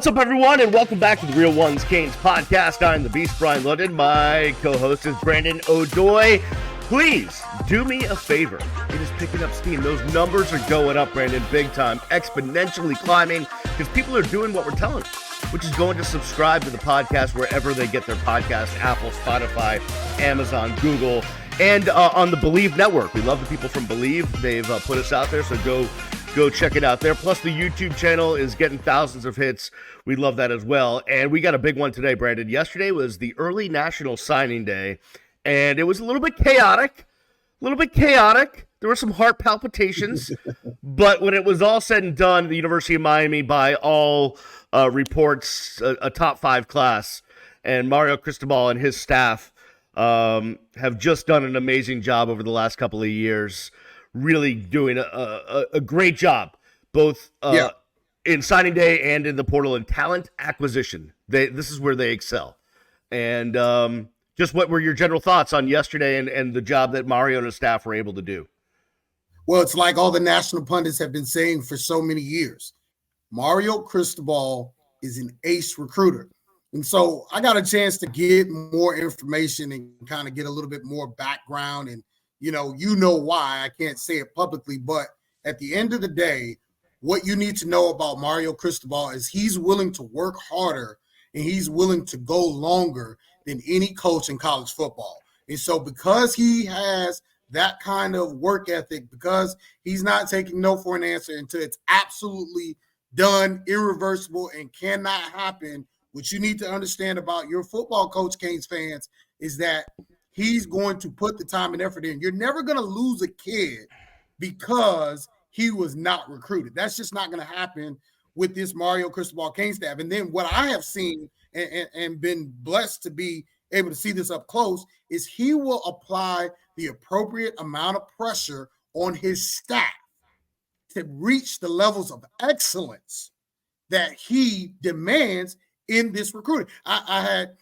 What's up, everyone, and welcome back to the Real Ones Canes podcast. I'm the Beast, Brian London. My co-host is Brandon O'Doy. Please do me a favor. It is picking up steam. Those numbers are going up, Brandon, big time, exponentially climbing, because people are doing what we're telling them, which is going to subscribe to the podcast wherever they get their podcast: Apple, Spotify, Amazon, Google, and on the Believe Network. We love the people from Believe. They've put us out there, so go check it out there. Plus, the YouTube channel is getting thousands of hits. We love that as well. And we got a big one today, Brandon. Yesterday was the early National Signing Day, and it was a little bit chaotic. There were some heart palpitations. But when it was all said and done, the University of Miami, by all reports, a top 5 class. And Mario Cristobal and his staff have just done an amazing job over the last couple of years, really doing a great job, both in signing day and in the portal and talent acquisition. This is where they excel. And just what were your general thoughts on yesterday and the job that Mario and his staff were able to do? Well, it's like all the national pundits have been saying for so many years. Mario Cristobal is an ace recruiter. And so I got a chance to get more information and kind of get a little bit more background. And you know why. I can't say it publicly, but at the end of the day, what you need to know about Mario Cristobal is he's willing to work harder and he's willing to go longer than any coach in college football. And so because he has that kind of work ethic, because he's not taking no for an answer until it's absolutely done, irreversible, and cannot happen, what you need to understand about your football coach, Canes fans, is that he's going to put the time and effort in. You're never going to lose a kid because he was not recruited. That's just not going to happen with this Mario Cristobal Canes staff. And then what I have seen and been blessed to be able to see this up close is he will apply the appropriate amount of pressure on his staff to reach the levels of excellence that he demands in this recruiting. I had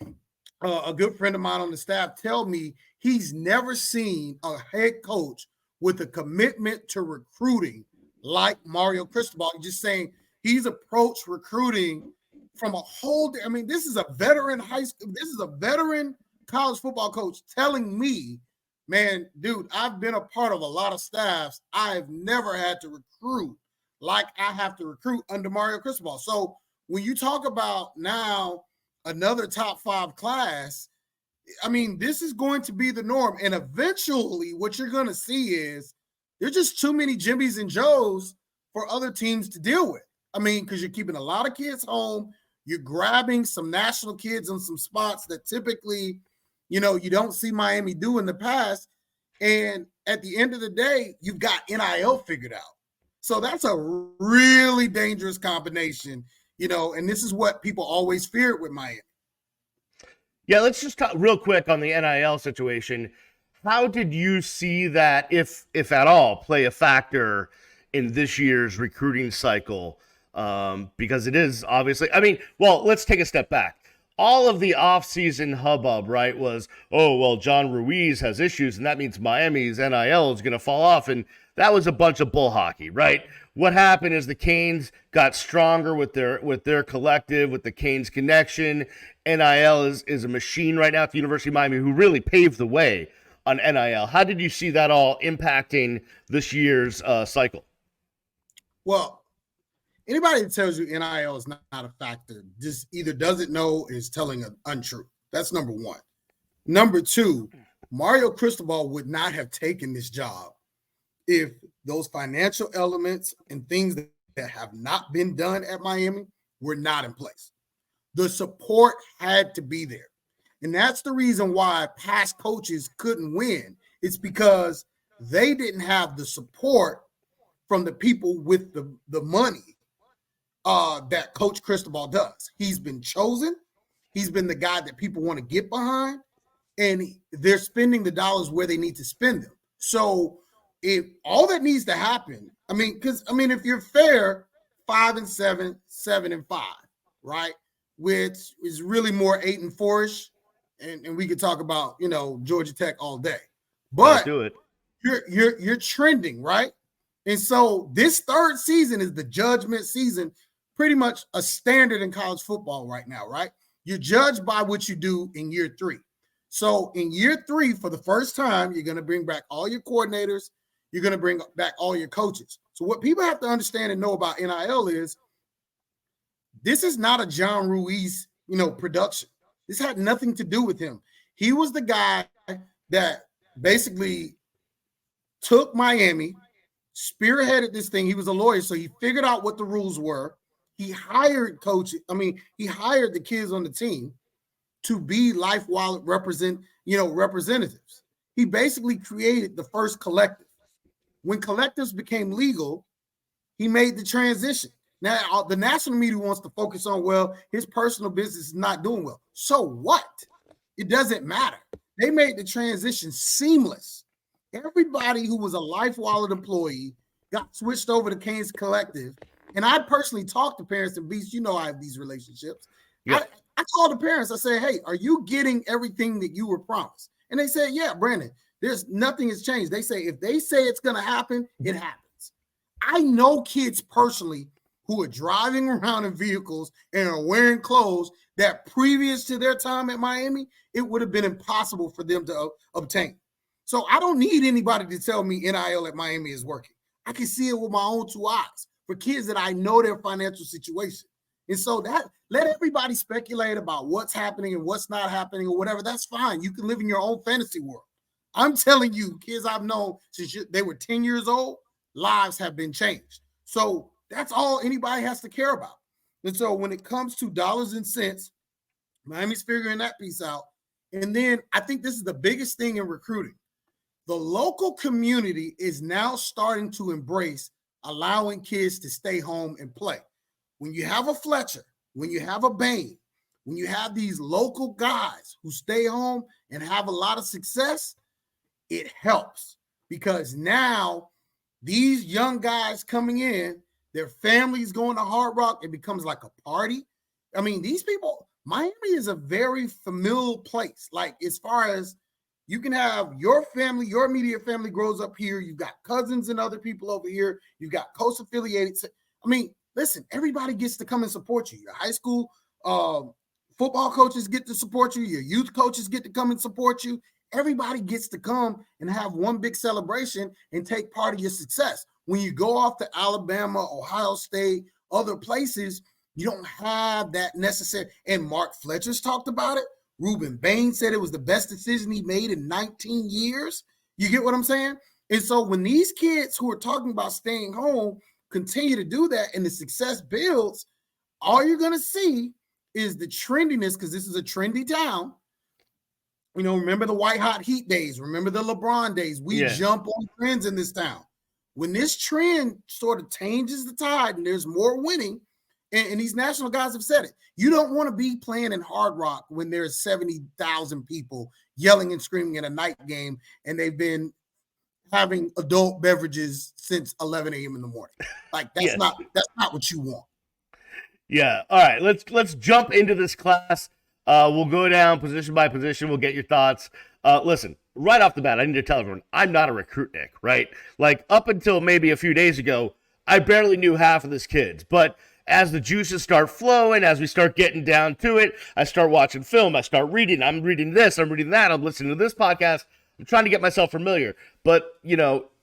a good friend of mine on the staff tell me he's never seen a head coach with a commitment to recruiting like Mario Cristobal. Just saying he's approached recruiting from a whole – this is a veteran high school – this is a veteran college football coach telling me, man, dude, I've been a part of a lot of staffs. I've never had to recruit like I have to recruit under Mario Cristobal. So when you talk about now another top 5 class, this is going to be the norm. And eventually what you're going to see is there's just too many Jimmies and Joes for other teams to deal with. Because you're keeping a lot of kids home. You're grabbing some national kids in some spots that typically, you don't see Miami do in the past. And at the end of the day, you've got NIL figured out. So that's a really dangerous combination, and this is what people always feared with Miami. Yeah, let's just talk real quick on the NIL situation. How did you see that, if at all, play a factor in this year's recruiting cycle? Because it is obviously, let's take a step back. All of the offseason hubbub, right, was, John Ruiz has issues, and that means Miami's NIL is going to fall off, and that was a bunch of bull hockey, right? What happened is the Canes got stronger with their collective, with the Canes connection. NIL is a machine right now at the University of Miami who really paved the way on NIL. How did you see that all impacting this year's cycle? Well, anybody that tells you NIL is not a factor just either doesn't know or is telling an untruth. That's number one. Number two, Mario Cristobal would not have taken this job if those financial elements and things that have not been done at Miami were not in place. The support had to be there. And that's the reason why past coaches couldn't win. It's because they didn't have the support from the people with the money that Coach Cristobal does. He's been chosen. He's been the guy that people want to get behind. And they're spending the dollars where they need to spend them. So if all that needs to happen, if you're fair, 5-7, 7-5, right? Which is really more 8-4-ish. And we could talk about, Georgia Tech all day. But do it. You're trending, right? And so this third season is the judgment season pretty much a standard in college football right now, right? You're judged by what you do in year 3. So in year 3, for the first time, you're going to bring back all your coordinators. You're going to bring back all your coaches. So what people have to understand and know about NIL is this is not a John Ruiz, production. This had nothing to do with him. He was the guy that basically took Miami, spearheaded this thing. He was a lawyer, so he figured out what the rules were. He hired he hired the kids on the team to be Life Wallet representatives. He basically created the first collective. When collectives became legal, he made the transition. Now, the national media wants to focus on, well, his personal business is not doing well. So what? It doesn't matter. They made the transition seamless. Everybody who was a Life Wallet employee got switched over to Kane's Collective. And I personally talked to parents and Beast. I have these relationships. Yeah. I called the parents. I said, hey, are you getting everything that you were promised? And they said, yeah, Brandon, there's nothing has changed. They say, if they say it's going to happen, it happens. I know kids personally who are driving around in vehicles and are wearing clothes that previous to their time at Miami, it would have been impossible for them to obtain. So I don't need anybody to tell me NIL at Miami is working. I can see it with my own 2 eyes for kids that I know their financial situation. And so that let everybody speculate about what's happening and what's not happening or whatever. That's fine. You can live in your own fantasy world. I'm telling you, kids I've known since they were 10 years old, lives have been changed. So that's all anybody has to care about. And so when it comes to dollars and cents, Miami's figuring that piece out. And then I think this is the biggest thing in recruiting. The local community is now starting to embrace allowing kids to stay home and play. When you have a Fletcher, when you have a Bain, when you have these local guys who stay home and have a lot of success, it helps because now these young guys coming in, their families going to Hard Rock, it becomes like a party. I mean, these people, Miami is a very familial place. Like as far as you can have your family, your immediate family grows up here. You've got cousins and other people over here. You've got coast affiliated. I mean, listen, everybody gets to come and support you. Your high school football coaches get to support you. Your youth coaches get to come and support you. Everybody gets to come and have one big celebration and take part of your success. When you go off to Alabama, Ohio State, other places, you don't have that necessary. And Mark Fletcher's talked about it. Reuben Bain said it was the best decision he made in 19 years. You get what I'm saying? And so when these kids who are talking about staying home continue to do that and the success builds, all you're going to see is the trendiness, because this is a trendy town. Remember the white hot heat days. Remember the LeBron days. We jump on trends in this town. When this trend sort of changes the tide and there's more winning, and these national guys have said it, you don't want to be playing in Hard Rock when there's 70,000 people yelling and screaming in a night game and they've been having adult beverages since 11 a.m. in the morning. Like that's not what you want. Yeah. All right. Let's jump into this class. We'll go down position by position. We'll get your thoughts. Listen, right off the bat, I need to tell everyone, I'm not a recruit, Nick, right? Like up until maybe a few days ago, I barely knew half of this kids. But as the juices start flowing, as we start getting down to it, I start watching film. I start reading. I'm reading this. I'm reading that. I'm listening to this podcast. I'm trying to get myself familiar. But,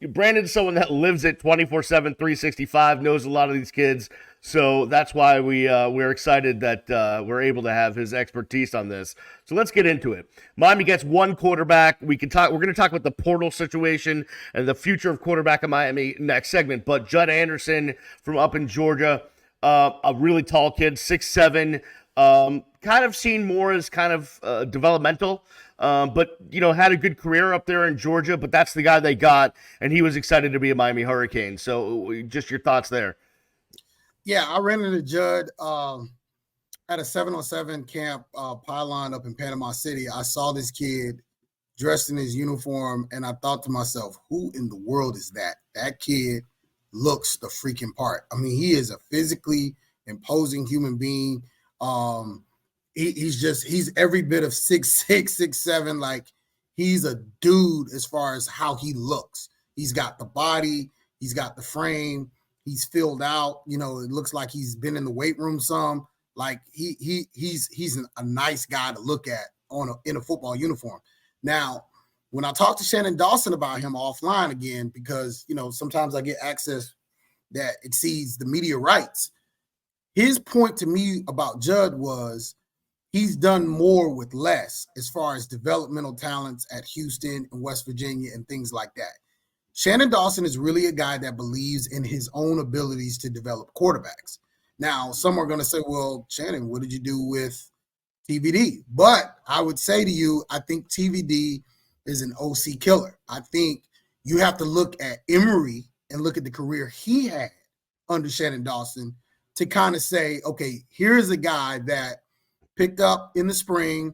Brandon's someone that lives it 24/7, 365, knows a lot of these kids. So that's why we're excited that we're able to have his expertise on this. So let's get into it. Miami gets one quarterback. We're going to talk about the portal situation and the future of quarterback in Miami next segment. But Judd Anderson from up in Georgia, a really tall kid, 6'7", kind of seen more as kind of developmental. But, had a good career up there in Georgia, but that's the guy they got, and he was excited to be a Miami Hurricane. So just your thoughts there. Yeah, I ran into Judd at a 7-on-7 camp pylon up in Panama City. I saw this kid dressed in his uniform, and I thought to myself, who in the world is that? That kid looks the freaking part. I mean, he is a physically imposing human being. He's every bit of 6'6", 6'7". Like, he's a dude as far as how he looks. He's got the body. He's got the frame. He's filled out. You know, it looks like he's been in the weight room some. Like he's a nice guy to look at in a football uniform. Now, when I talked to Shannon Dawson about him offline again, because, you know, sometimes I get access that exceeds the media rights, his point to me about Judd was he's done more with less as far as developmental talents at Houston and West Virginia and things like that. Shannon Dawson is really a guy that believes in his own abilities to develop quarterbacks. Now, some are going to say, well, Shannon, what did you do with TVD? But I would say to you, I think TVD is an OC killer. I think you have to look at Emory and look at the career he had under Shannon Dawson to kind of say, okay, here's a guy that picked up in the spring,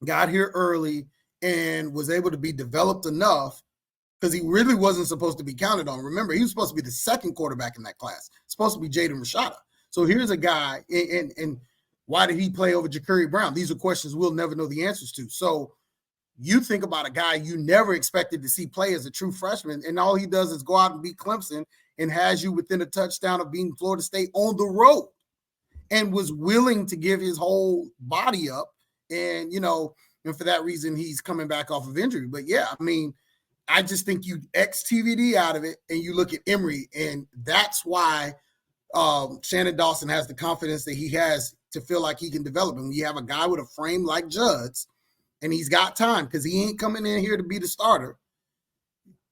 got here early, and was able to be developed enough because he really wasn't supposed to be counted on. Remember, he was supposed to be the second quarterback in that class, supposed to be Jaden Rashada. So here's a guy, and why did he play over Ja'Carry Brown? These are questions we'll never know the answers to. So you think about a guy you never expected to see play as a true freshman, and all he does is go out and beat Clemson and has you within a touchdown of beating Florida State on the road, and was willing to give his whole body up. And, you know, and for that reason, he's coming back off of injury. But yeah, I mean, I just think you X TVD out of it and you look at Emory, and that's why Shannon Dawson has the confidence that he has to feel like he can develop. And when you have a guy with a frame like Judd's, and he's got time because he ain't coming in here to be the starter,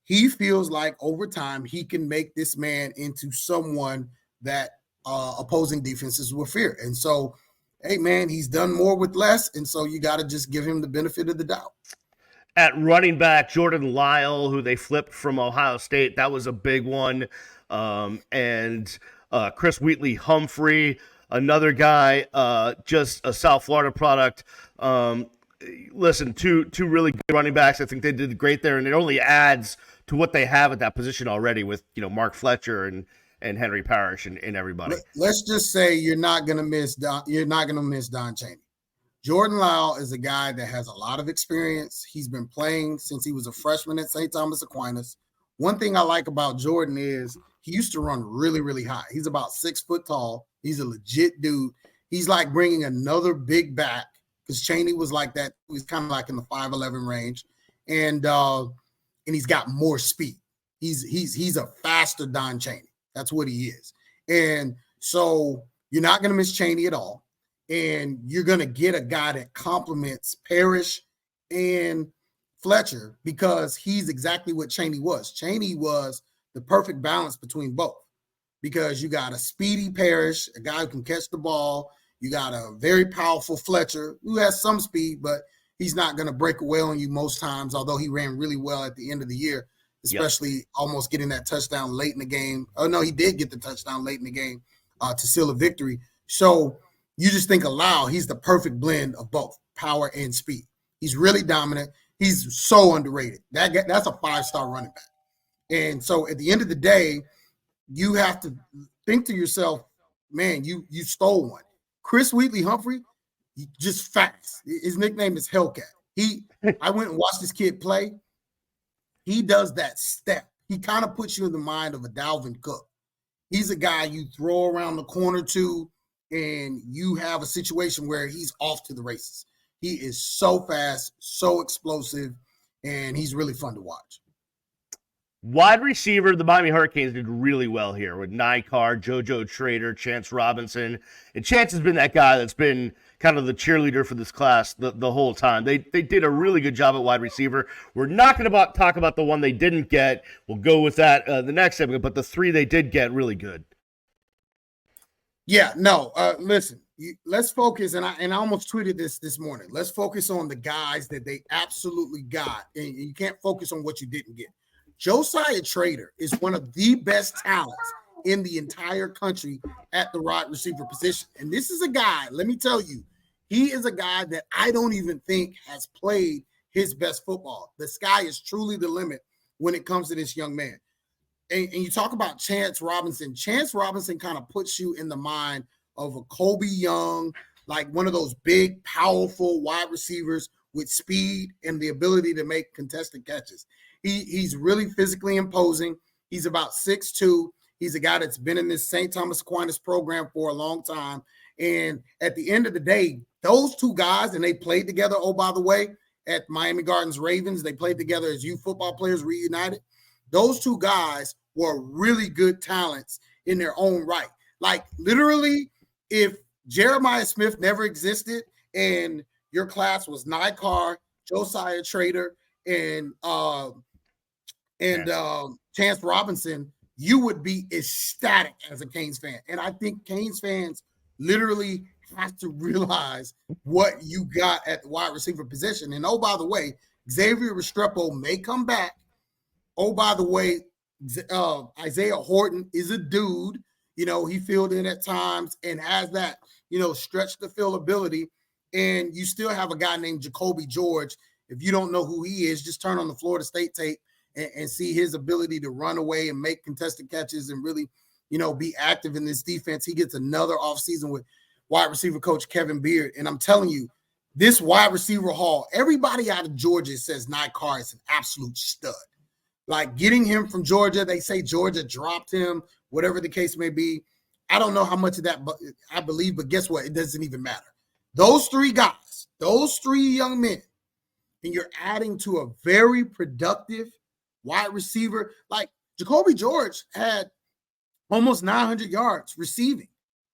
he feels like over time he can make this man into someone that opposing defenses will fear. And so, hey, man, he's done more with less, and so you got to just give him the benefit of the doubt. At running back, Jordan Lyle, who they flipped from Ohio State, that was a big one. And Chris Wheatley-Humphrey, another guy, just a South Florida product. Listen, two really good running backs. I think they did great there, and it only adds to what they have at that position already with, you know, Mark Fletcher and Henry Parrish and everybody. Let's just say you're not going to miss Don Chaney. Jordan Lyle is a guy that has a lot of experience. He's been playing since he was a freshman at St. Thomas Aquinas. One thing I like about Jordan is he used to run really, really high. He's about 6 foot tall. He's a legit dude. He's like bringing another big back, because Chaney was like that. He's kind of like in the 5'11" range, and he's got more speed. He's a faster Don Chaney. That's what he is. And so you're not going to miss Chaney at all. And you're going to get a guy that complements Parrish and Fletcher, because he's exactly what Chaney was. Chaney was the perfect balance between both, because you got a speedy Parrish, a guy who can catch the ball. You got a very powerful Fletcher who has some speed, but he's not going to break away on you most times, although he ran really well at the end of the year, especially almost getting that touchdown late in the game. Oh, no, he did get the touchdown late in the game to seal a victory. So you just think aloud, he's the perfect blend of both power and speed. He's really dominant. He's so underrated. That's a 5-star running back. And so at the end of the day, you have to think to yourself, man, you stole one. Chris Wheatley-Humphrey, just fast. His nickname is Hellcat. I went and watched this kid play. He does that step. He kind of puts you in the mind of a Dalvin Cook. He's a guy you throw around the corner to, and you have a situation where he's off to the races. He is so fast, so explosive, and he's really fun to watch. Wide receiver, the Miami Hurricanes did really well here with Nykar, JoJo Trader, Chance Robinson. And Chance has been that guy that's been kind of the cheerleader for this class the whole time. They did a really good job at wide receiver. We're not going to talk about the one they didn't get. We'll go with that the next segment, but the 3 they did get, really good. Yeah, no, listen, let's focus, and I almost tweeted this morning. Let's focus on the guys that they absolutely got, and you can't focus on what you didn't get. Josiah Trader is one of the best talents in the entire country at the wide receiver position. And this is a guy, let me tell you, he is a guy that I don't even think has played his best football. The sky is truly the limit when it comes to this young man. And you talk about Chance Robinson. Chance Robinson kind of puts you in the mind of a Kobe Young, like one of those big, powerful wide receivers with speed and the ability to make contested catches. He's really physically imposing. He's about 6'2". He's a guy that's been in this St. Thomas Aquinas program for a long time. And at the end of the day, those two guys, and they played together, oh, by the way, at Miami Gardens Ravens, they played together as youth football players reunited. Those two guys were really good talents in their own right. Like literally, if Jeremiah Smith never existed and your class was Nykar, Josiah Trader, and Chance Robinson, you would be ecstatic as a Canes fan. And I think Canes fans literally have to realize what you got at the wide receiver position. And oh, by the way, Xavier Restrepo may come back. Oh, by the way, Isaiah Horton is a dude. You know, he filled in at times and has that, you know, stretch the field ability. And you still have a guy named Jacoby George. If you don't know who he is, just turn on the Florida State tape and see his ability to run away and make contested catches and really, you know, be active in this defense. He gets another offseason with wide receiver coach Kevin Beard. And I'm telling you, this wide receiver haul, everybody out of Georgia says Nykar is an absolute stud. Like getting him from Georgia, they say Georgia dropped him, whatever the case may be. I don't know how much of that I believe, but guess what? It doesn't even matter. Those three guys, those three young men, and you're adding to a very productive wide receiver. Like Jacoby George had almost 900 yards receiving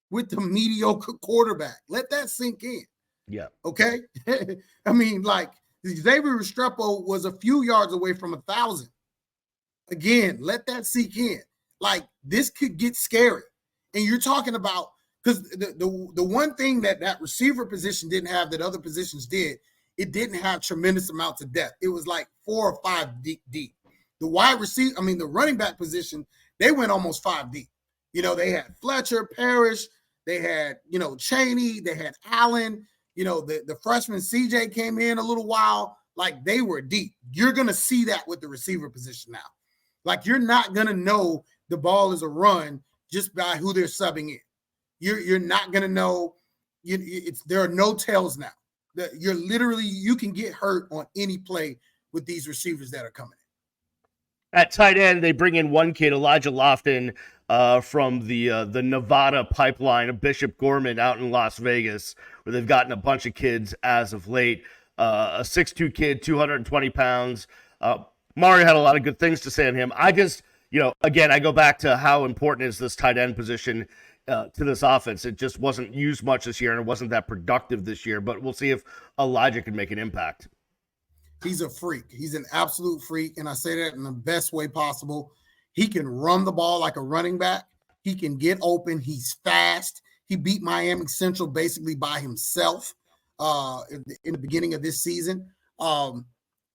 with the mediocre quarterback. Let that sink in. Yeah. Okay. I mean, like Xavier Restrepo was a few yards away from 1,000. Again, let that sink in. Like this could get scary. And you're talking about, because the one thing that receiver position didn't have that other positions did, it didn't have tremendous amounts of depth. It was like 4 or 5 deep. The the running back position, they went almost 5 deep. You know, they had Fletcher, Parrish, they had, you know, Chaney, they had Allen, you know, the freshman CJ came in a little while, like they were deep. You're going to see that with the receiver position now. Like you're not going to know the ball is a run just by who they're subbing in. You're not going to know. There are no tells now. You can get hurt on any play with these receivers that are coming in. At tight end, they bring in one kid, Elijah Lofton, from the Nevada pipeline of Bishop Gorman out in Las Vegas, where they've gotten a bunch of kids as of late. A 6'2" kid, 220 pounds. Mario had a lot of good things to say on him. I just, again, I go back to how important is this tight end position to this offense. It just wasn't used much this year, and it wasn't that productive this year. But we'll see if Elijah can make an impact. He's a freak. He's an absolute freak, and I say that in the best way possible. He can run the ball like a running back. He can get open. He's fast. He beat Miami Central basically by himself in the beginning of this season.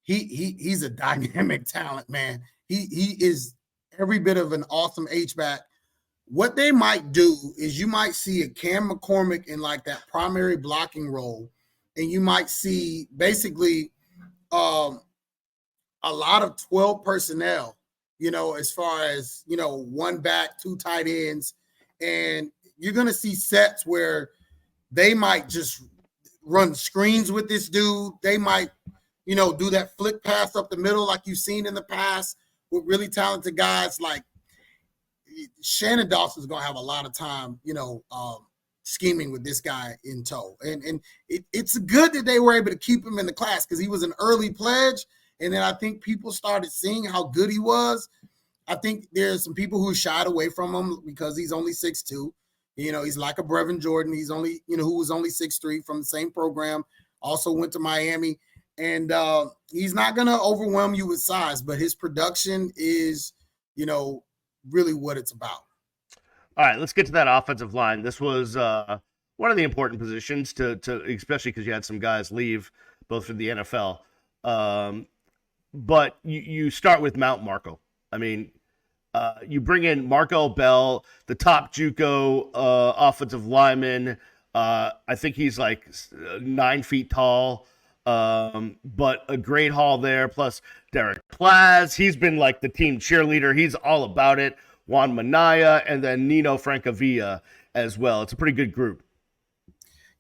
He's a dynamic talent, man. He is every bit of an awesome H-back. What they might do is you might see a Cam McCormick in like that primary blocking role, and you might see basically a lot of 12 personnel, as far as, one back, 2 tight ends. And you're going to see sets where they might just run screens with this dude. They might, do that flick pass up the middle like you've seen in the past with really talented guys. Like Shannon Dawson's going to have a lot of time, scheming with this guy in tow. And it's good that they were able to keep him in the class because he was an early pledge. And then I think people started seeing how good he was. I think there's some people who shied away from him because he's only 6'2". He's like a Brevin Jordan. He's only, who was only 6'3" from the same program, also went to Miami. And he's not going to overwhelm you with size, but his production is, really what it's about. All right, let's get to that offensive line. This was one of the important positions to especially because you had some guys leave, both for the NFL. But you start with Mount Marco. I mean, you bring in Marco Bell, the top JUCO offensive lineman. I think he's like 9 feet tall, but a great haul there. Plus Derek Plaz, he's been like the team cheerleader. He's all about it. Juan Manaya, and then Nino Francavilla as well. It's a pretty good group.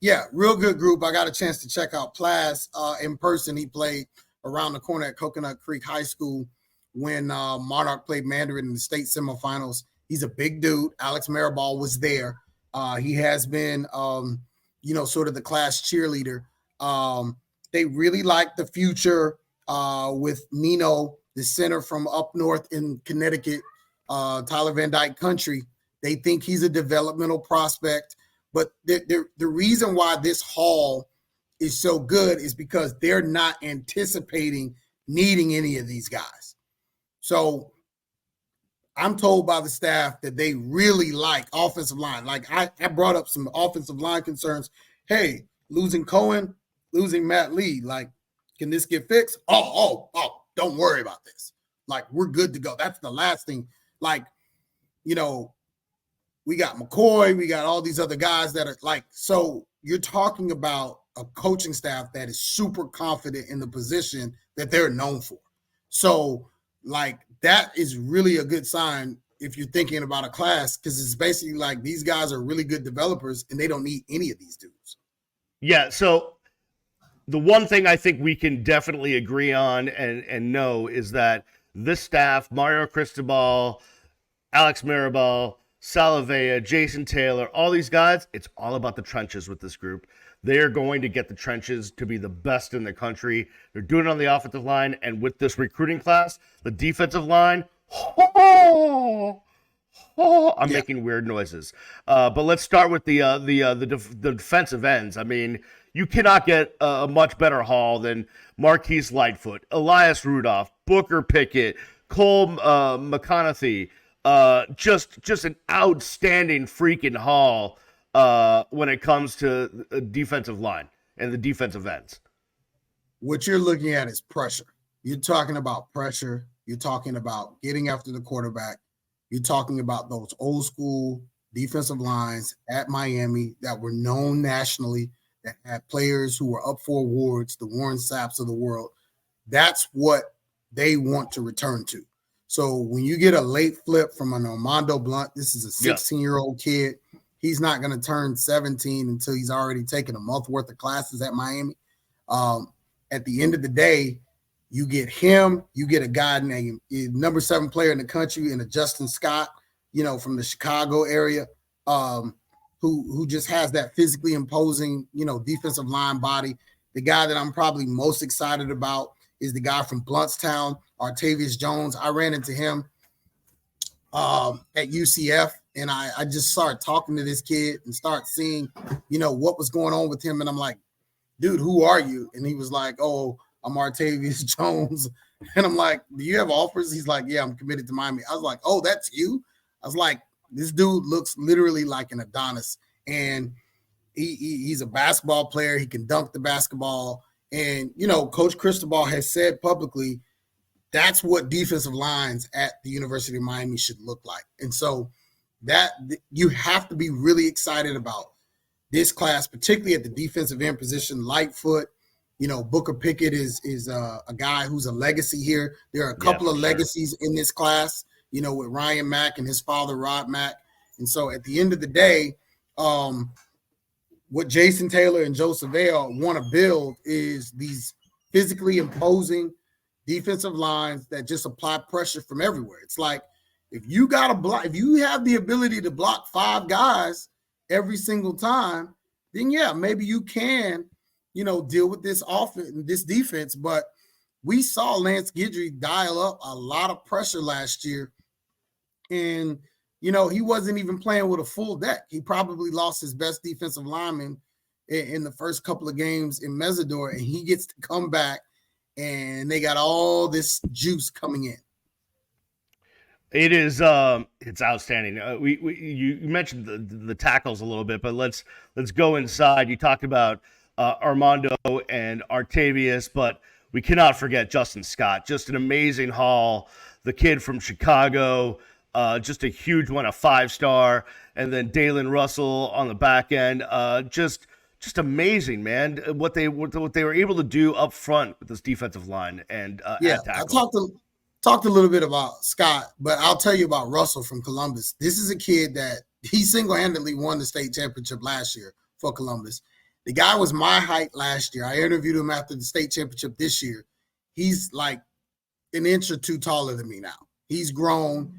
Yeah, real good group. I got a chance to check out Plaz in person. He played around the corner at Coconut Creek High School when Monarch played Mandarin in the state semifinals. He's a big dude. Alex Maribal was there. He has been, sort of the class cheerleader. They really like the future with Nino, the center from up north in Connecticut, Tyler Van Dyke country. They think he's a developmental prospect. But the reason why this haul is so good is because they're not anticipating needing any of these guys. So I'm told by the staff that they really like offensive line. Like I brought up some offensive line concerns. Hey, losing Cohen, losing Matt Lee, like, can this get fixed? Oh, don't worry about this. Like, we're good to go. That's the last thing. Like, we got McCoy, we got all these other guys that are like, so you're talking about a coaching staff that is super confident in the position that they're known for. So, like, that is really a good sign if you're thinking about a class, because it's basically like these guys are really good developers and they don't need any of these dudes. Yeah, so the one thing I think we can definitely agree on and know is that this staff, Mario Cristobal, Alex Maribal, Salavea, Jason Taylor, all these guys, it's all about the trenches with this group. They are going to get the trenches to be the best in the country. They're doing it on the offensive line, and with this recruiting class, the defensive line, I'm making weird noises. But let's start with the defensive ends. I mean, you cannot get a much better haul than Marquise Lightfoot, Elias Rudolph, Booker Pickett, Cole McConaughey. Just an outstanding freaking haul when it comes to the defensive line and the defensive ends. What you're looking at is pressure. You're talking about pressure. You're talking about getting after the quarterback. You're talking about those old school defensive lines at Miami that were known nationally, that had players who were up for awards, the Warren Sapps of the world. That's what they want to return to. So when you get a late flip from an Armando Blunt, this is a 16-year-old kid. He's not going to turn 17 until he's already taken a month worth of classes at Miami. At the end of the day, you get him, you get a guy named number 7 player in the country and a Justin Scott, from the Chicago area, who just has that physically imposing, defensive line body. The guy that I'm probably most excited about is the guy from Bluntstown, Artavius Jones. I ran into him at UCF, and I just started talking to this kid and start seeing, what was going on with him. And I'm like, dude, who are you? And he was like, oh, I'm Artavius Jones. And I'm like, do you have offers? He's like, yeah, I'm committed to Miami. I was like, oh, that's you? I was like, this dude looks literally like an Adonis. And he's a basketball player. He can dunk the basketball. And, Coach Cristobal has said publicly, that's what defensive lines at the University of Miami should look like. And so that you have to be really excited about this class, particularly at the defensive end position. Lightfoot, Booker Pickett is a guy who's a legacy here. There are a couple of legacies in this class, with Ryan Mack and his father, Rod Mack. And so at the end of the day, what Jason Taylor and Joe Savelle want to build is these physically imposing defensive lines that just apply pressure from everywhere. It's like, if you got to block, if you have the ability to block 5 guys every single time, then maybe you can, deal with this offense, this defense. But we saw Lance Guidry dial up a lot of pressure last year, and he wasn't even playing with a full deck. He probably lost his best defensive lineman in the first couple of games in Mesidor, and he gets to come back, and they got all this juice coming in. It is it's outstanding. You mentioned the tackles a little bit, but let's go inside. You talked about Armando and Artavius, but we cannot forget Justin Scott. Just an amazing haul. The kid from Chicago, just a huge one, a 5-star, and then Dalen Russell on the back end. Just amazing, man. What they were able to do up front with this defensive line and at tackle. I talked a little bit about Scott, but I'll tell you about Russell from Columbus. This is a kid that he single-handedly won the state championship last year for Columbus. The guy was my height last year. I interviewed him after the state championship this year. He's like an inch or two taller than me now. He's grown.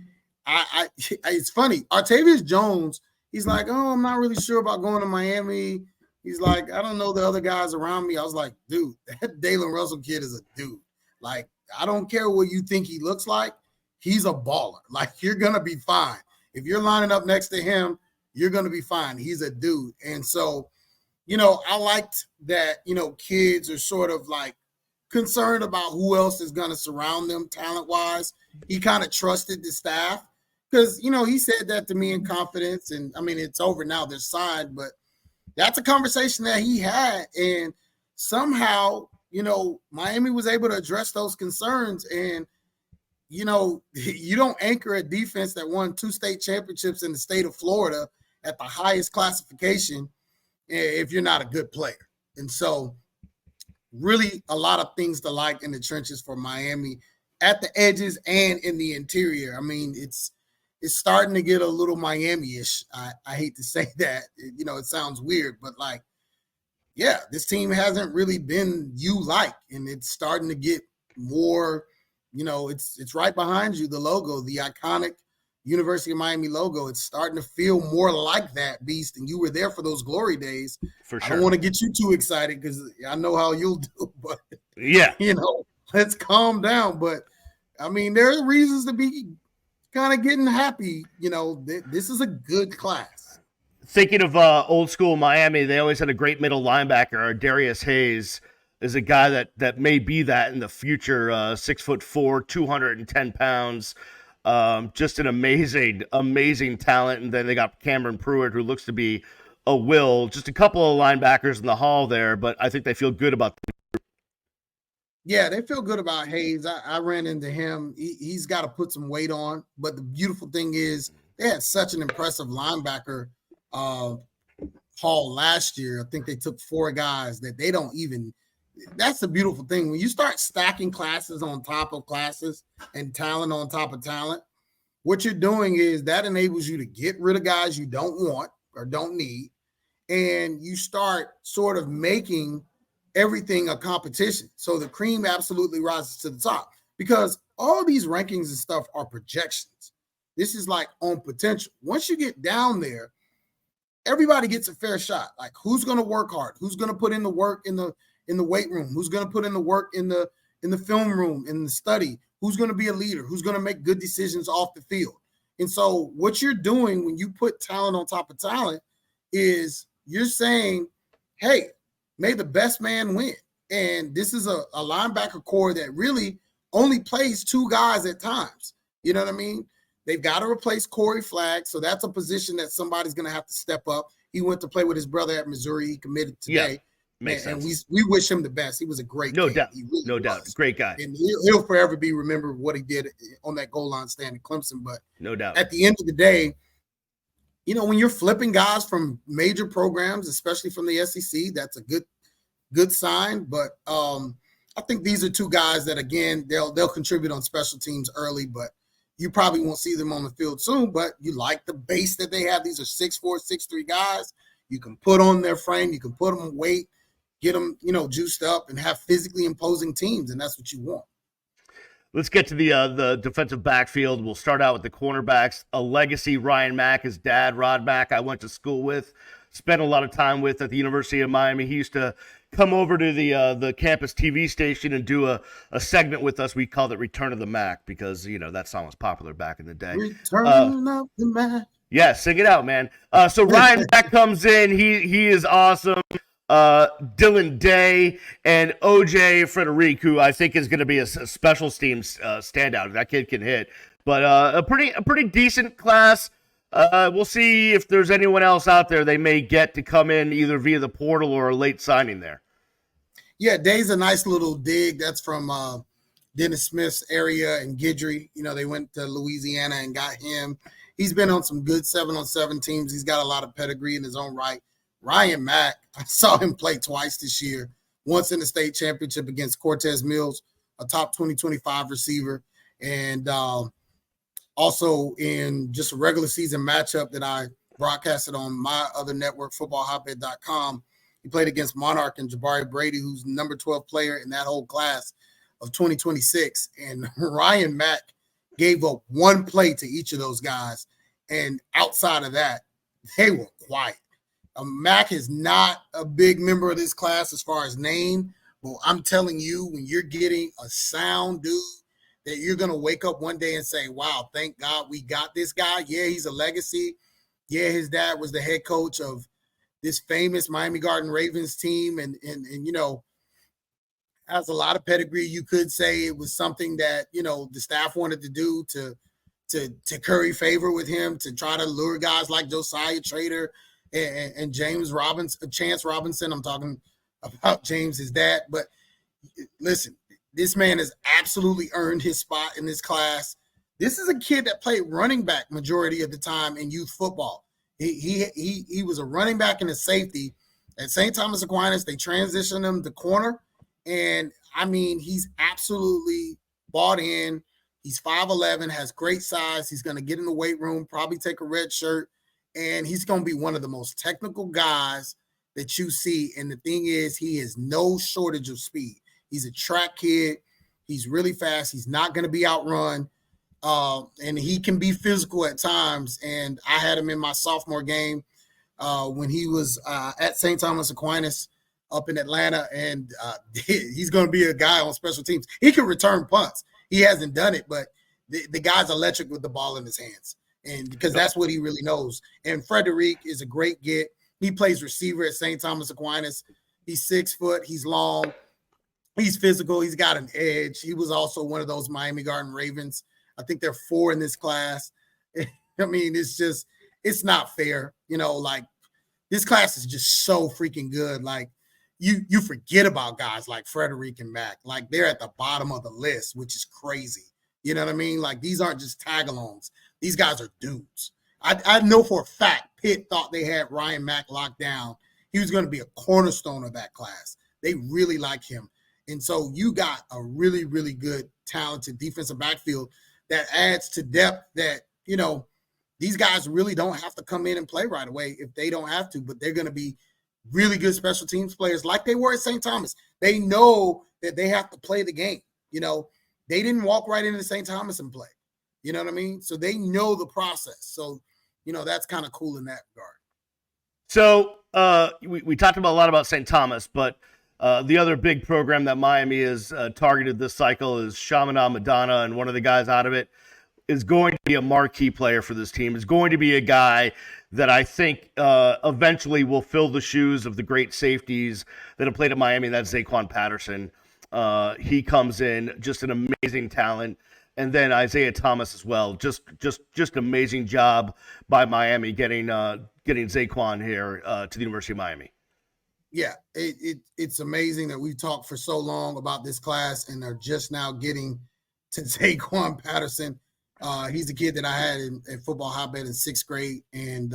it's funny. Artavius Jones, he's like, oh, I'm not really sure about going to Miami. He's like, I don't know the other guys around me. I was like, dude, that Dalen Russell kid is a dude. Like, I don't care what you think he looks like. He's a baller. Like, you're going to be fine. If you're lining up next to him, you're going to be fine. He's a dude. And so, I liked that, kids are sort of like concerned about who else is going to surround them talent-wise. He kind of trusted the staff because, he said that to me in confidence. And, I mean, it's over now. They're signed. But that's a conversation that he had. And somehow, Miami was able to address those concerns. And, you don't anchor a defense that won 2 state championships in the state of Florida at the highest classification if you're not a good player. And so really a lot of things to like in the trenches for Miami at the edges and in the interior. I mean, it's starting to get a little Miami-ish. I hate to say that, it sounds weird, but like, yeah, this team hasn't really been you-like, and it's starting to get more, it's right behind you, the logo, the iconic University of Miami logo. It's starting to feel more like that, Beast, and you were there for those glory days. For sure. I don't want to get you too excited because I know how you'll do, but yeah, let's calm down. But I mean, there are reasons to be kind of getting happy. This is a good class. Thinking of old school Miami, they always had a great middle linebacker. Darius Hayes is a guy that may be that in the future. 6'4", 210 pounds. Just an amazing talent. And then they got Cameron Pruitt, who looks to be a will. Just a couple of linebackers in the hall there, but I think they feel good about them. Yeah, they feel good about Hayes. I ran into him. He's got to put some weight on. But the beautiful thing is they had such an impressive linebacker haul last year. I think they took 4 guys that they don't even – that's the beautiful thing. When you start stacking classes on top of classes and talent on top of talent, what you're doing is that enables you to get rid of guys you don't want or don't need, and you start sort of making everything a competition. So the cream absolutely rises to the top because all these rankings and stuff are projections. This is like on potential. Once you get down there, everybody gets a fair shot. Like, who's going to work hard? Who's going to put in the work in the weight room? Who's going to put in the work in the film room, in the study? Who's going to be a leader? Who's going to make good decisions off the field? And so what you're doing when you put talent on top of talent is you're saying, hey, may the best man win. And this is a linebacker core that really only plays 2 guys at times. You know what I mean? They've got to replace Corey Flagg. So that's a position that somebody's going to have to step up. He went to play with his brother at Missouri. He committed today. Yeah. Makes sense. And we wish him the best. He was a great no kid. doubt, really no doubt, great guy, and he'll forever be remembered what he did on that goal line stand in Clemson. But no doubt, at the end of the day, when you're flipping guys from major programs, especially from the SEC, that's a good sign. But I think these are 2 guys that, again, they'll contribute on special teams early, but you probably won't see them on the field soon. But you like the base that they have. These are 6'4", 6'3" guys. You can put on their frame. You can put them weight. Get them, juiced up and have physically imposing teams, and that's what you want. Let's get to the defensive backfield. We'll start out with the cornerbacks. A legacy, Ryan Mack, his dad, Rod Mack, I went to school with, spent a lot of time with at the University of Miami. He used to come over to the campus TV station and do a segment with us. We called it Return of the Mac because, that song was popular back in the day. Return of the Mac. Yeah, sing it out, man. So Ryan Mack comes in. He is awesome. Dylan Day and OJ Frederic, who I think is going to be a special teams standout. That kid can hit, but a pretty decent class. We'll see if there's anyone else out there they may get to come in either via the portal or a late signing there. Yeah, Day's a nice little dig. That's from Dennis Smith's area in Guidry. They went to Louisiana and got him. He's been on some good 7-on-7 teams. He's got a lot of pedigree in his own right. Ryan Mack, I saw him play twice this year, once in the state championship against Cortez Mills, a top 2025 receiver, and also in just a regular season matchup that I broadcasted on my other network, footballhotbed.com. He played against Monarch and Jabari Brady, who's the number 12 player in that whole class of 2026. And Ryan Mack gave up one play to each of those guys. And outside of that, they were quiet. Mac is not a big member of this class as far as name, but I'm telling you, when you're getting a sound dude that you're going to wake up one day and say, wow, thank God we got this guy. Yeah, he's a legacy. Yeah, his dad was the head coach of this famous Miami Garden Ravens team. And you know, has a lot of pedigree. You could say it was something that, you know, the staff wanted to do to curry favor with him, to try to lure guys like Josiah Trader and James Robinson, Chance Robinson. I'm talking about James, his dad. But listen, this man has absolutely earned his spot in this class. This is a kid that played running back majority of the time in youth football. He was a running back and a safety at St. Thomas Aquinas. They transitioned him to corner. And I mean, he's absolutely bought in. He's 5'11", has great size. He's going to get in the weight room, probably take a red shirt, and he's going to be one of the most technical guys that you see. And the thing is, he has no shortage of speed. He's a track kid. He's really fast. He's not going to be outrun. And he can be physical at times. And I had him in my sophomore game when he was at St. Thomas Aquinas up in Atlanta, and he's going to be a guy on special teams. He can return punts. He hasn't done it, but the guy's electric with the ball in his hands, and because that's what he really knows. And Frederic is a great get. He plays receiver at St. Thomas Aquinas. He's 6 foot. He's long. He's physical. He's got an edge. He was also one of those Miami Garden Ravens. I think there are 4 in this class. I mean, it's not fair. You know, like, this class is just so freaking good. Like, you forget about guys like Frederic and Mac. Like, they're at the bottom of the list, which is crazy. You know what I mean? Like, these aren't just tag-alongs. These guys are dudes. I know for a fact Pitt thought they had Ryan Mack locked down. He was going to be a cornerstone of that class. They really like him. And so you got a really, really good, talented defensive backfield that adds to depth that, you know, these guys really don't have to come in and play right away if they don't have to, but they're going to be really good special teams players like they were at St. Thomas. They know that they have to play the game. You know, they didn't walk right into St. Thomas and play. You know what I mean? So they know the process. So, you know, that's kind of cool in that regard. So we talked about a lot about St. Thomas, but the other big program that Miami has targeted this cycle is Chaminade Madonna, and one of the guys out of it is going to be a marquee player for this team. Is going to be a guy that I think eventually will fill the shoes of the great safeties that have played at Miami, and that's Zaquan Patterson. He comes in, just an amazing talent. And then Isaiah Thomas as well. Just amazing job by Miami getting Zaquan here to the University of Miami. Yeah, it's amazing that we talked for so long about this class and they're just now getting to Zaquan Patterson. He's a kid that I had in football hotbed in 6th grade, and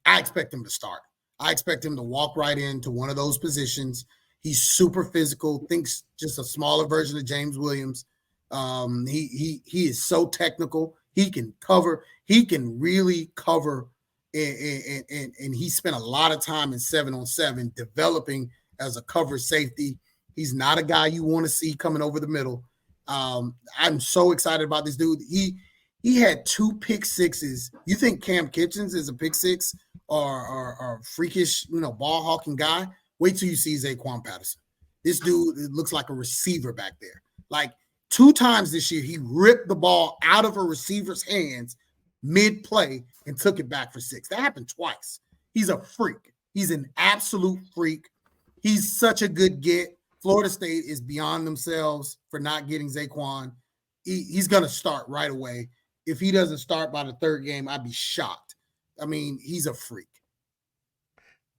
I expect him to start. I expect him to walk right into one of those positions. He's super physical, thinks just a smaller version of James Williams. He is so technical. He can cover. He can really cover, and he spent a lot of time in 7-on-7 developing as a cover safety. He's not a guy you want to see coming over the middle. I'm so excited about this dude. He had 2 pick sixes. You think Cam Kitchens is a pick six or freakish, you know, ball hawking guy? Wait till you see Zaquan Patterson. This dude looks like a receiver back there. Like, 2 times this year, he ripped the ball out of a receiver's hands mid-play and took it back for 6. That happened twice. He's a freak. He's an absolute freak. He's such a good get. Florida State is beyond themselves for not getting Zaquan. He's going to start right away. If he doesn't start by the 3rd game, I'd be shocked. I mean, he's a freak.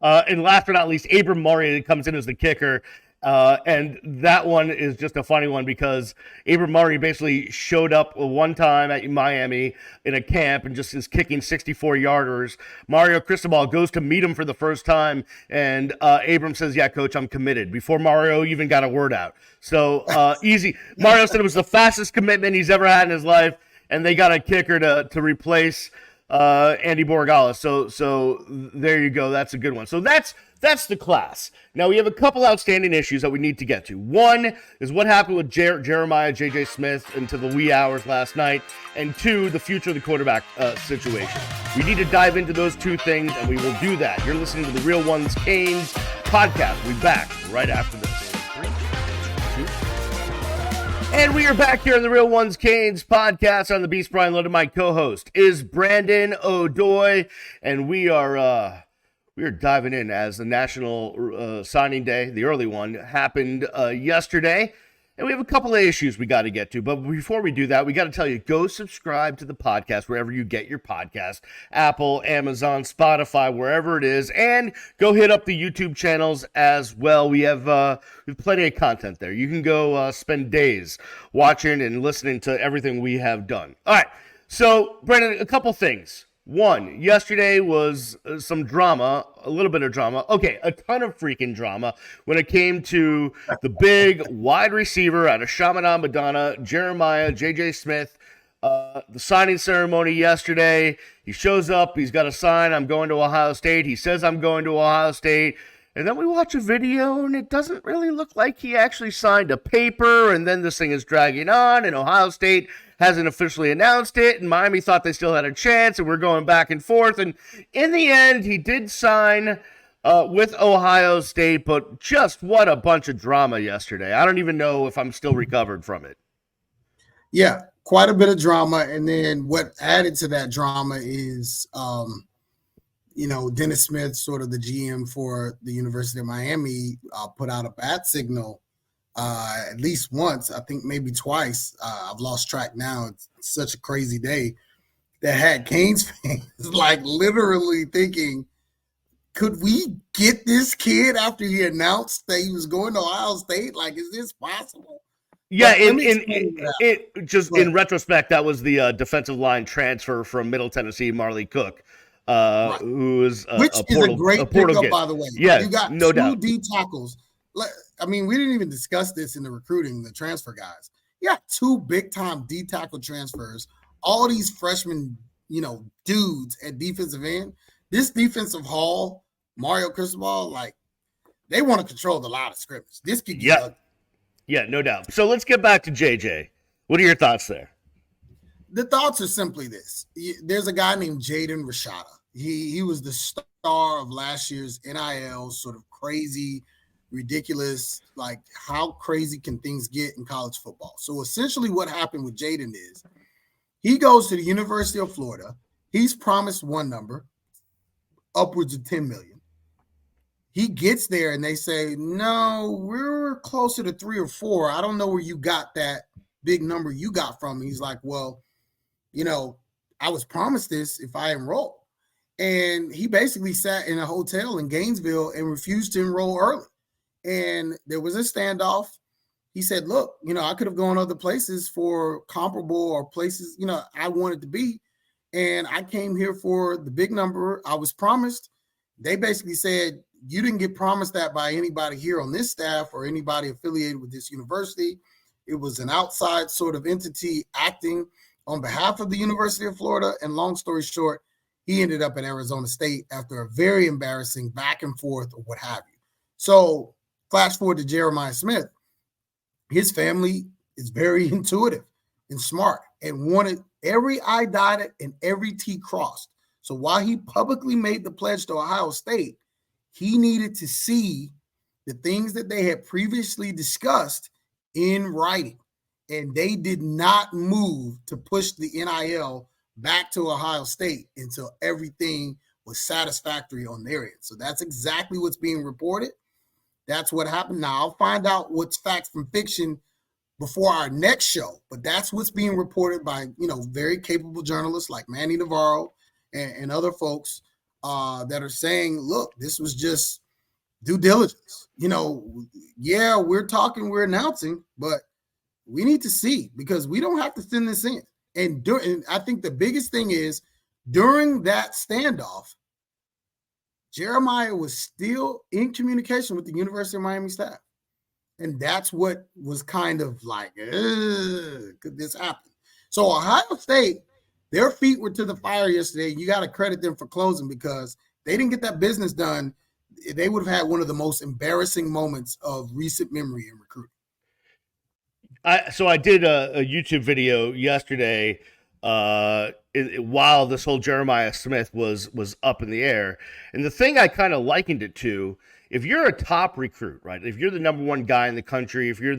And last but not least, Abram Murray comes in as the kicker. And that one is just a funny one because Abram Murray basically showed up one time at Miami in a camp and just is kicking 64-yarders. Mario Cristobal goes to meet him for the first time, and Abram says, "Yeah, coach, I'm committed," before Mario even got a word out. So easy. Mario said it was the fastest commitment he's ever had in his life, and they got a kicker to replace Andy Borregales. So there you go. That's a good one. So that's the class. Now we have a couple outstanding issues that we need to get to. One is what happened with Jeremiah J.J. Smith into the wee hours last night, and two, the future of the quarterback situation. We need to dive into those two things, and we will do that. You're listening to the Real Ones Canes podcast. We'll be back right after this. And we are back here on the Real Ones Canes podcast on the Beast Brian Loaded. My co-host is Brandon O'Doy, and we are diving in as the National Signing Day, the early one, happened yesterday. And we have a couple of issues we got to get to. But before we do that, we got to tell you, go subscribe to the podcast wherever you get your podcast. Apple, Amazon, Spotify, wherever it is. And go hit up the YouTube channels as well. We have plenty of content there. You can go spend days watching and listening to everything we have done. All right. So, Brandon, a couple things. One, yesterday was some drama, a little bit of drama. Okay, a ton of freaking drama when it came to the big wide receiver out of Chaminade Madonna, Jeremiah J.J. Smith. The signing ceremony yesterday, he shows up, he's got a sign, I'm going to Ohio State. He says, I'm going to Ohio State. And then we watch a video, and it doesn't really look like he actually signed a paper, and then this thing is dragging on, and Ohio State hasn't officially announced it, and Miami thought they still had a chance, and we're going back and forth. And in the end, he did sign with Ohio State, but just what a bunch of drama yesterday. I don't even know if I'm still recovered from it. Yeah, quite a bit of drama. And then what added to that drama is, Dennis Smith, sort of the GM for the University of Miami, put out a bat signal at least once, I think maybe twice. I've lost track now. It's such a crazy day that had Canes fans like literally thinking, could we get this kid after he announced that he was going to Ohio State? Like, is this possible? Yeah, in retrospect, that was the defensive line transfer from Middle Tennessee, Marley Cook, right. Who is a great pickup, by the way. Yeah, you got no two doubt. D tackles. I mean, we didn't even discuss this in the recruiting, the transfer guys. Yeah, two big-time D tackle transfers. All these freshmen, dudes at defensive end. This defensive haul, Mario Cristobal, like, they want to control the line of scrimmage. This could get ugly. Yeah, no doubt. So let's get back to JJ. What are your thoughts there? The thoughts are simply this. There's a guy named Jaden Rashada. He was the star of last year's NIL, sort of crazy, ridiculous, like how crazy can things get in college football? So essentially what happened with Jaden is he goes to the University of Florida. He's promised one number, upwards of $10 million. He gets there and they say, no, we're closer to 3 or 4. I don't know where you got that big number you got from me. He's like, well, I was promised this if I enroll. And he basically sat in a hotel in Gainesville and refused to enroll early. And there was a standoff. He said, look, I could have gone other places for comparable or places, I wanted to be. And I came here for the big number I was promised. They basically said, you didn't get promised that by anybody here on this staff or anybody affiliated with this university. It was an outside sort of entity acting on behalf of the University of Florida. And long story short, he ended up at Arizona State after a very embarrassing back and forth or what have you. So flash forward to Jeremiah Smith. His family is very intuitive and smart and wanted every I dotted and every T crossed. So while he publicly made the pledge to Ohio State, he needed to see the things that they had previously discussed in writing. And they did not move to push the NIL back to Ohio State until everything was satisfactory on their end. So that's exactly what's being reported. That's what happened. Now, I'll find out what's facts from fiction before our next show, but that's what's being reported by, very capable journalists like Manny Navarro and other folks that are saying, look, this was just due diligence. We're announcing, but we need to see because we don't have to send this in. And I think the biggest thing is during that standoff, Jeremiah was still in communication with the University of Miami staff. And that's what was kind of like, could this happen? So Ohio State Their feet were to the fire yesterday. You got to credit them for closing because they didn't get that business done. They would have had one of the most embarrassing moments of recent memory in recruiting. So I did a YouTube video yesterday while this whole Jeremiah Smith was up in the air, and the thing I kind of likened it to, if you're a top recruit, right? If you're the number one guy in the country, if you're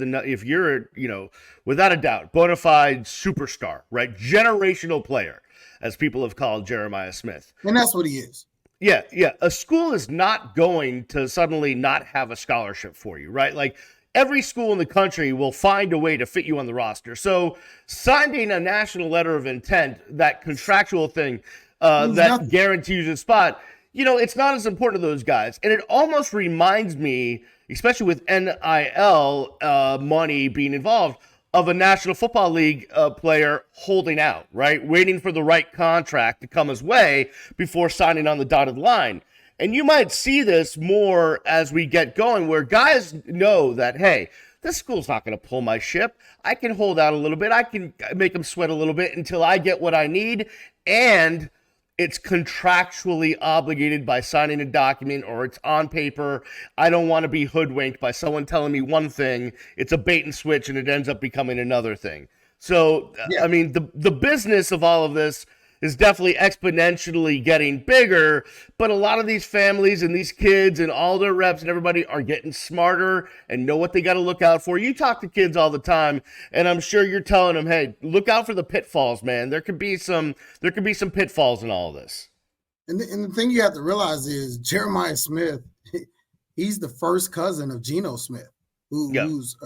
without a doubt bona fide superstar, right? Generational player, as people have called Jeremiah Smith, and that's what he is. Yeah, yeah. A school is not going to suddenly not have a scholarship for you, right? Like every school in the country will find a way to fit you on the roster. So signing a national letter of intent, that contractual thing that guarantees a spot, it's not as important to those guys. And it almost reminds me, especially with NIL money being involved, of a National Football League player holding out, right? Waiting for the right contract to come his way before signing on the dotted line. And you might see this more as we get going, where guys know that, hey, this school's not going to pull my ship. I can hold out a little bit. I can make them sweat a little bit until I get what I need. And it's contractually obligated by signing a document, or it's on paper. I don't want to be hoodwinked by someone telling me one thing. It's a bait and switch, and it ends up becoming another thing. So, yeah. I mean, the business of all of this is definitely exponentially getting bigger, but a lot of these families and these kids and all their reps and everybody are getting smarter and know what they got to look out for. You talk to kids all the time, and I'm sure you're telling them, hey, look out for the pitfalls, man. There could be some pitfalls in all of this. And the thing you have to realize is Jeremiah Smith, he's the first cousin of Geno Smith, who's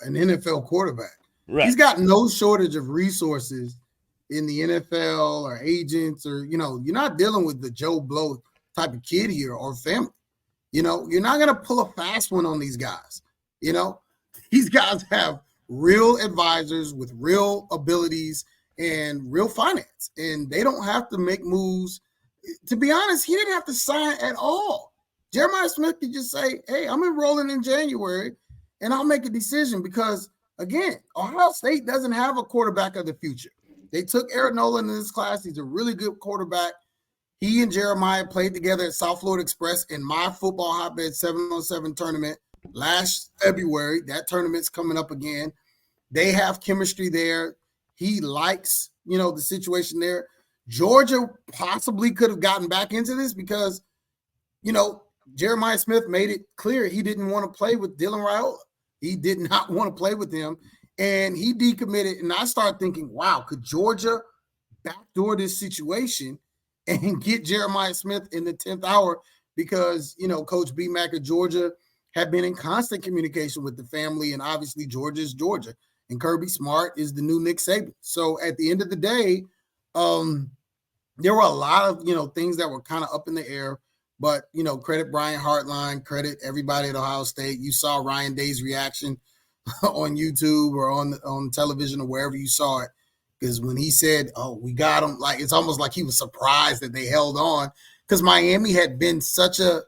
an NFL quarterback. Right. He's got no shortage of resources in the NFL or agents, or, you're not dealing with the Joe Blow type of kid here or family. You're not going to pull a fast one on these guys. These guys have real advisors with real abilities and real finance, and they don't have to make moves. To be honest, he didn't have to sign at all. Jeremiah Smith could just say, hey, I'm enrolling in January and I'll make a decision because, again, Ohio State doesn't have a quarterback of the future. They took Eric Nolan in this class. He's a really good quarterback. He and Jeremiah played together at South Florida Express in my football hotbed 7-on-7 tournament last February. That tournament's coming up again. They have chemistry there. He likes, the situation there. Georgia possibly could have gotten back into this because, Jeremiah Smith made it clear he didn't want to play with Dylan Raiola. He did not want to play with him. And he decommitted, and I started thinking, wow, could Georgia backdoor this situation and get Jeremiah Smith in the 10th hour? Because, Coach B-Mac at Georgia had been in constant communication with the family, and obviously Georgia is Georgia, and Kirby Smart is the new Nick Saban. So at the end of the day, there were a lot of, things that were kind of up in the air, but, credit Brian Hartline, credit everybody at Ohio State. You saw Ryan Day's reaction on YouTube or on television or wherever you saw it, because when he said, oh, we got him, like it's almost like he was surprised that they held on, because Miami had been such a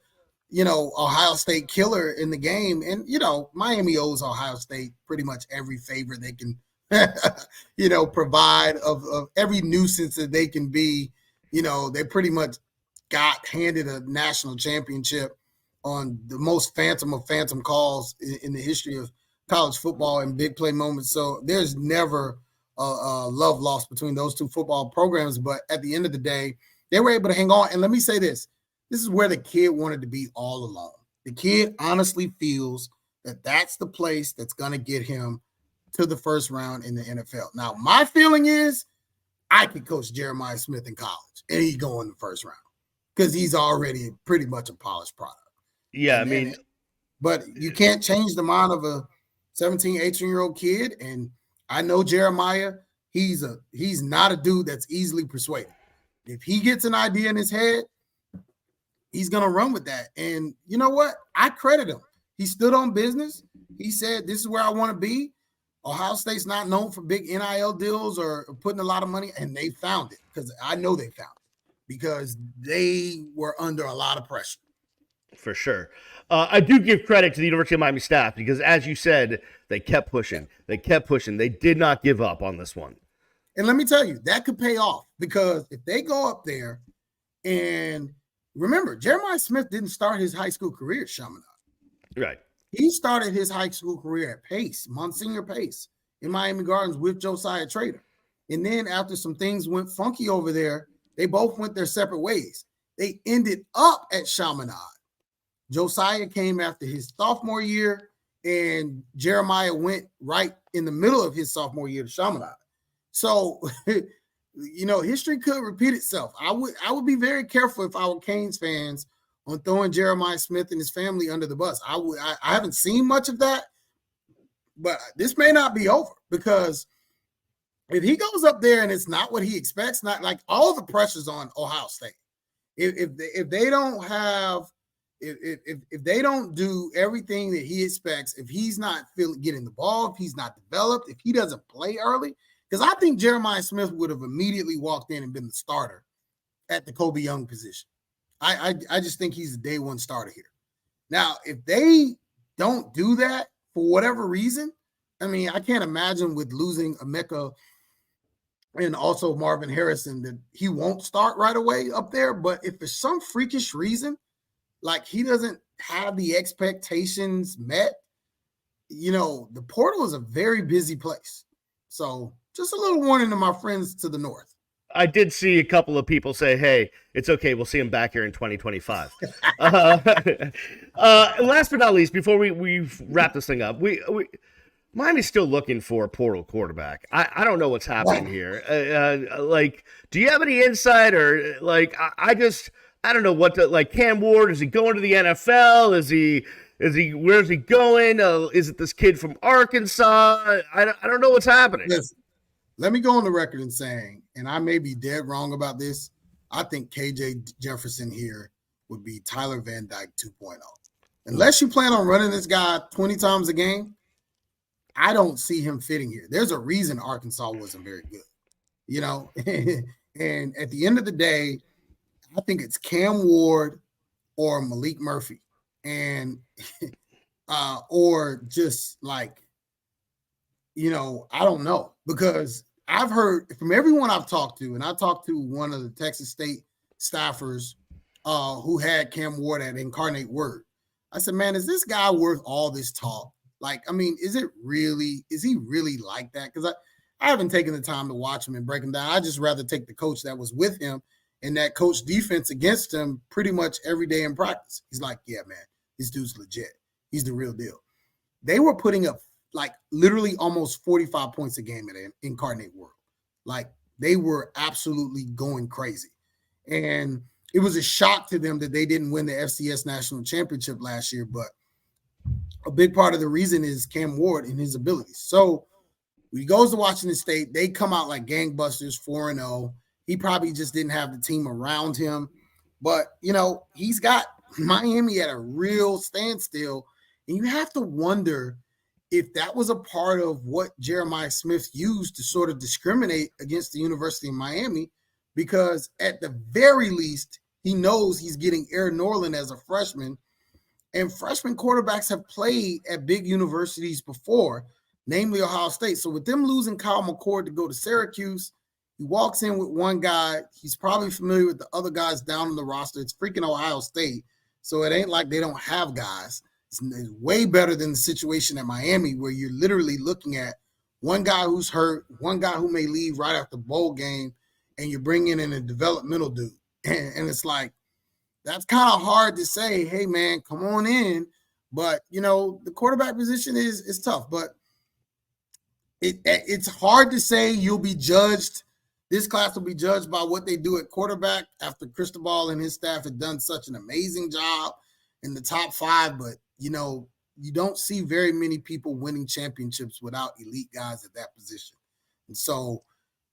Ohio State killer in the game, and Miami owes Ohio State pretty much every favor they can provide of every nuisance that they can be. They pretty much got handed a national championship on the most phantom of phantom calls in the history of college football and big play moments. So there's never a love lost between those two football programs. But at the end of the day, they were able to hang on. And let me say this. This is where the kid wanted to be all along. The kid honestly feels that that's the place that's going to get him to the first round in the NFL. Now, my feeling is I could coach Jeremiah Smith in college and he'd go in the first round because he's already pretty much a polished product. Yeah, but you can't change the mind of a 17, 18-year-old kid. And I know Jeremiah, he's not a dude that's easily persuaded. If he gets an idea in his head, he's going to run with that. And you know what? I credit him. He stood on business. He said, this is where I want to be. Ohio State's not known for big NIL deals or putting a lot of money, and they found it, because I know they found it because they were under a lot of pressure. For sure. I do give credit to the University of Miami staff because, as you said, they kept pushing. They did not give up on this one. And let me tell you, that could pay off because if they go up there and remember, Jeremiah Smith didn't start his high school career at Chaminade. Right. He started his high school career at Pace, Monsignor Pace, in Miami Gardens with Josiah Trader. And then after some things went funky over there, they both went their separate ways. They ended up at Chaminade. Josiah came after his sophomore year, and Jeremiah went right in the middle of his sophomore year to Chaminade. So, history could repeat itself. I would be very careful if I were Canes fans on throwing Jeremiah Smith and his family under the bus. I haven't seen much of that, but this may not be over because if he goes up there and it's not what he expects, not like all the pressure's on Ohio State. If they don't have, if they don't do everything that he expects, if he's not getting the ball, if he's not developed, if he doesn't play early, because I think Jeremiah Smith would have immediately walked in and been the starter at the Kobe Young position. I just think he's the day one starter here. Now, if they don't do that for whatever reason, I mean, I can't imagine with losing Emeka and also Marvin Harrison that he won't start right away up there. But if for some freakish reason, like he doesn't have the expectations met, the portal is a very busy place. So just a little warning to my friends to the north. I did see a couple of people say, hey, it's okay. We'll see him back here in 2025. Last but not least, before we wrap this thing up, Miami's still looking for a portal quarterback. I don't know what's happening here. Do you have any insight or I don't know what Cam Ward, is he going to the NFL? Where's he going? Is it this kid from Arkansas? I don't know what's happening. Listen, let me go on the record in saying, and I may be dead wrong about this, I think KJ Jefferson here would be Tyler Van Dyke 2.0. Unless you plan on running this guy 20 times a game, I don't see him fitting here. There's a reason Arkansas wasn't very good, and at the end of the day, I think it's Cam Ward or Malik Murphy, and or just I don't know, because I've heard from everyone I've talked to, and I talked to one of the Texas State staffers who had Cam Ward at Incarnate Word. I said, man, is this guy worth all this talk? Is he really like that? Because I haven't taken the time to watch him and break him down. I just rather take the coach that was with him and that coach defense against him pretty much every day in practice. He's like, yeah, man, this dude's legit. He's the real deal. They were putting up literally almost 45 points a game at Incarnate World. They were absolutely going crazy. And it was a shock to them that they didn't win the FCS National Championship last year, but a big part of the reason is Cam Ward and his abilities. So when he goes to Washington State, they come out like gangbusters, 4-0. He probably just didn't have the team around him. But, he's got Miami at a real standstill. And you have to wonder if that was a part of what Jeremiah Smith used to sort of discriminate against the University of Miami, because at the very least, he knows he's getting Aaron Norland as a freshman. And freshman quarterbacks have played at big universities before, namely Ohio State. So with them losing Kyle McCord to go to Syracuse, he walks in with one guy. He's probably familiar with the other guys down on the roster. It's freaking Ohio State. So it ain't like they don't have guys. It's way better than the situation at Miami, where you're literally looking at one guy who's hurt, one guy who may leave right after the bowl game, and you're bringing in a developmental dude. And it's like, that's kind of hard to say, hey, man, come on in. But, the quarterback position is tough. But it's hard to say you'll be judged. This class will be judged by what they do at quarterback after Cristobal and his staff had done such an amazing job in the top 5. But, you don't see very many people winning championships without elite guys at that position. And so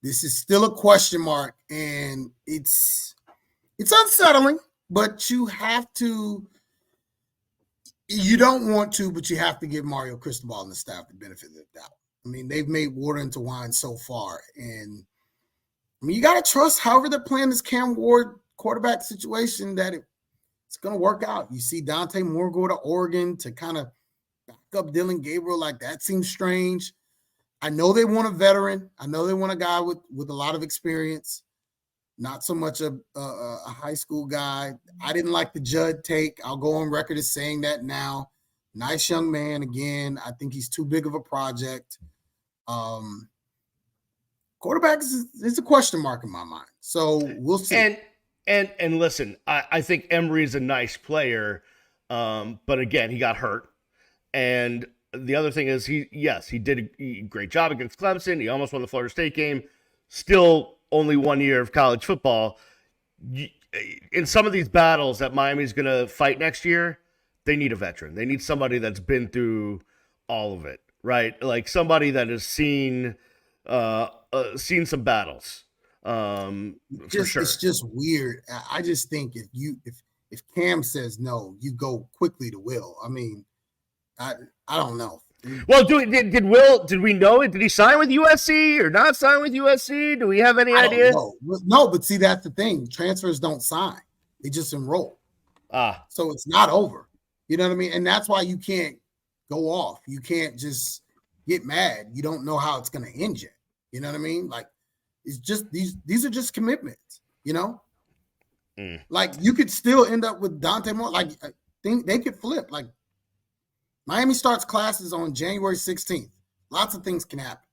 this is still a question mark, and it's unsettling. But you don't want to, but you have to give Mario Cristobal and the staff the benefit of the doubt. I mean, they've made water into wine so far. And you got to trust however they're playing this Cam Ward quarterback situation that it's going to work out. You see Dante Moore go to Oregon to kind of back up Dylan Gabriel. That seems strange. I know they want a veteran. I know they want a guy with a lot of experience, not so much a high school guy. I didn't like the Judd take. I'll go on record as saying that now. Nice young man. Again, I think he's too big of a project. Quarterback is a question mark in my mind. So we'll see. And listen, I think Emery's a nice player, but again, he got hurt. And the other thing is, he did a great job against Clemson. He almost won the Florida State game. Still only 1 year of college football. In some of these battles that Miami's going to fight next year, they need a veteran. They need somebody that's been through all of it, right? Like somebody that has seen some battles. For sure. It's just weird. I just think if Cam says no, you go quickly to Will. I mean, I don't know. Well, did we know it? Did he sign with USC or not sign with USC? Do we have any idea? No, but see, that's the thing. Transfers don't sign. They just enroll. So it's not over. You know what I mean? And that's why you can't go off. You can't just get mad. You don't know how it's going to end yet. You know what I mean? Like, it's just these are just commitments, you know? Like, you could still end up with Dante Moore. Like, I think they could flip. Like, Miami starts classes on January 16th. Lots of things can happen.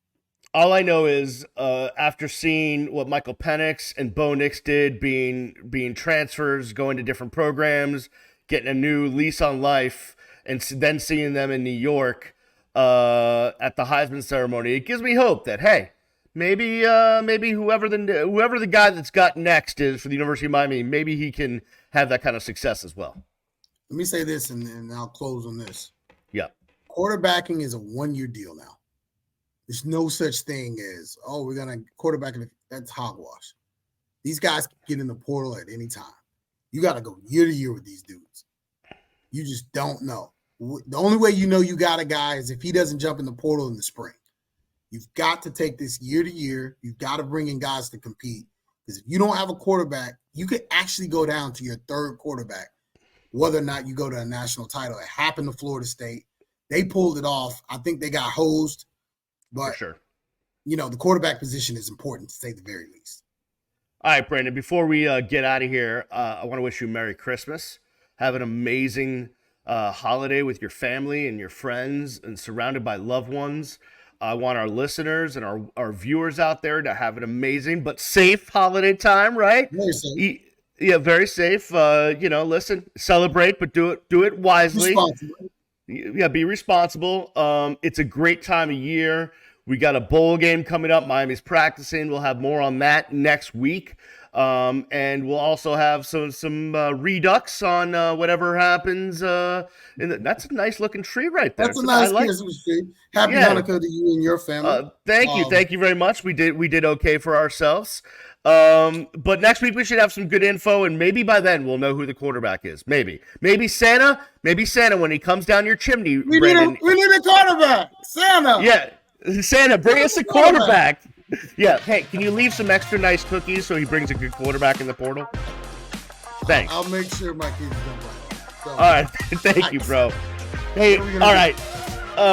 All I know is after seeing what Michael Penix and Bo Nix did, being transfers, going to different programs, getting a new lease on life, and then seeing them in New York at the Heisman ceremony, it gives me hope that, hey, maybe whoever the guy that's got next is for the University of Miami, maybe he can have that kind of success as well. Let me say this, and I'll close on this. Yeah. Quarterbacking is a 1-year deal now. There's no such thing as, we're going to quarterback. That's hogwash. These guys can get in the portal at any time. You got to go year to year with these dudes. You just don't know. The only way you know you got a guy is if he doesn't jump in the portal in the spring. You've got to take this year to year. You've got to bring in guys to compete. Because if you don't have a quarterback, you could actually go down to your third quarterback, whether or not you go to a national title. It happened to Florida State. They pulled it off. I think they got hosed. But, for sure, the quarterback position is important, to say the very least. All right, Brandon, before we get out of here, I want to wish you Merry Christmas. Have an amazing holiday with your family and your friends and surrounded by loved ones. I want our listeners and our viewers out there to have an amazing but safe holiday time, right? Very safe. Yeah, very safe. Listen, celebrate, but do it wisely. Yeah, be responsible. It's a great time of year. We got a bowl game coming up. Miami's practicing. We'll have more on that next week. And we'll also have some redux on whatever happens. That's a nice looking tree right there. That's a nice Christmas tree. Happy Hanukkah to you and your family. Thank you very much. We did okay for ourselves. But next week we should have some good info, and maybe by then we'll know who the quarterback is. Maybe Santa when he comes down your chimney. We need a quarterback. Santa. Yeah, Santa, bring us a quarterback. Yeah, hey, can you leave some extra nice cookies so he brings a good quarterback in the portal? Thanks. I'll make sure my kids don't buy that. So, all right, thank you, bro. Hey, all right.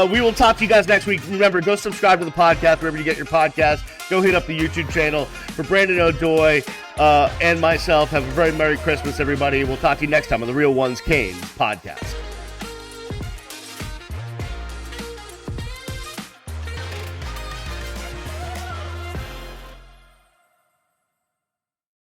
We will talk to you guys next week. Remember, go subscribe to the podcast wherever you get your podcast. Go hit up the YouTube channel. For Brandon O'Doy and myself, have a very Merry Christmas, everybody. We'll talk to you next time on the Real Ones Kane podcast.